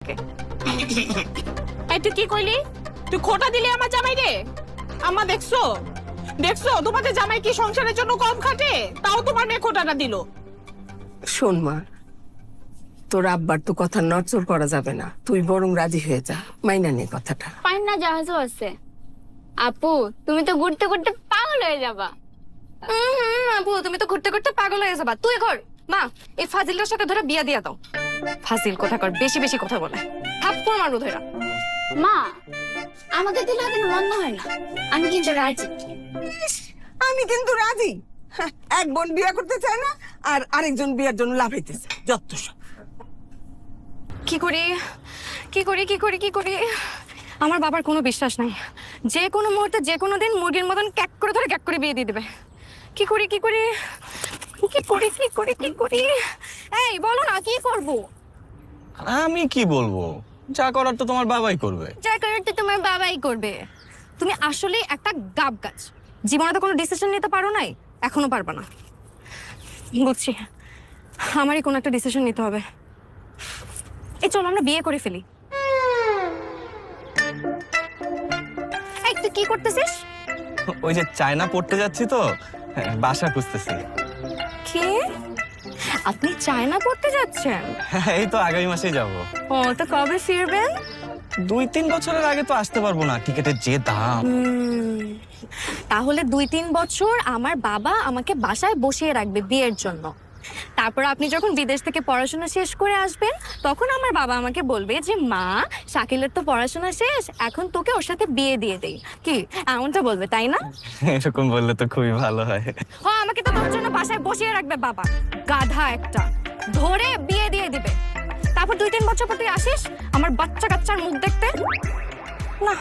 থাকে। এই তুই কি কইলি? তুই খোটা দিলি আমার জামাই রে? আম্মা দেখছো দেখছো তোমাদের জামাই কি সংসারের জন্য কম খাটে, তাও তোমার মেয়ে খোটাটা দিল। শোন মা, তোর আব্বার তো কথা নড়চড় করা যাবে না, তুই বরং রাজি হয়ে যা, মাইনা নে কথাটা। পান্না জাহাজও আছে। আপু তুমি তো ঘুরতে ঘুরতে পাগল হয়ে যাবা। আপু তুমি তো ঘুরতে ঘুরতে পাগল হয়ে যাবা। তুই ঘর মা, এই ফাজিলটার সাথে ধরে বিয়া দিয়া দাও। ফাজিল কথা কর, বেশি বেশি কথা বলে থাপ্পড় মারবো ধরা। মা আমাকে দিলে কিন্তু মন্দ হয় না, আমি কিন্তু রাজি। আমি কিন্তু রাজি। হ্যাঁ, এক বোন বিয়ে করতে চায় না আর আরেকজন বিয়ের জন্য লাফাইতেছে, যত সব। কি করি কি করি কি করি কি করি, আমার বাবার কোনো বিশ্বাস নাই। যে কোনো মুহূর্তে যে কোনো দিন মুরগির মতন ক্যাক করে ধরে ক্যাক করে বিয়ে দিয়ে দিবে। কি করি কি করি কি করি কি করি কি করি, এই বলো না কি করব? আমি কি বলবো, যা করার তো তোমার বাবাই করবে। যা করার তো তোমার বাবাই করবে। তুমি আসলে একটা গাব গাছ, জীবনে তো কোনো ডিসিশন নিতে পারো নাই, এখনো পারবা না। বুঝছি, আমারই কোনো একটা ডিসিশন নিতে হবে। এই চলো আমরা বিয়ে করে ফেলি। এই তুই কি করতেছিস? ওই যে চায়না পড়তে যাচ্ছি তো, বাসা খুঁজতেছি। কি আপনি চায়না পড়তে যাচ্ছেন? এই তো আগামী মাসেই যাব। ও তো কবে ফিরবেন? 2-3 বছরের আগে তো আসতে পারবো না, টিকেটের যে দাম। তাহলে 2-3 বছর আমার বাবা আমাকে বাসায় বসিয়ে রাখবে বিয়ের জন্য। তারপর আপনি যখন বিদেশ থেকে পড়াশোনা শেষ করে আসবেন, তখন আমার বাবা আমাকে বলবে যে মা শাকিলের তো পড়াশোনা শেষ, এখন তোকে ওর সাথে বিয়ে দিয়ে দেই। কি এমনটা বলবে তাই না? এরকম বললে তো খুবই ভালো হয়। হ্যাঁ, আমাকে তো তোর জন্য বাসায় বসিয়ে রাখবে বাবা, গাধা একটা, ধরে বিয়ে দিয়ে দিবে। তারপর 2-3 বছর পর তুই আসিস আমার বাচ্চা কাচ্চার মুখ দেখতে। না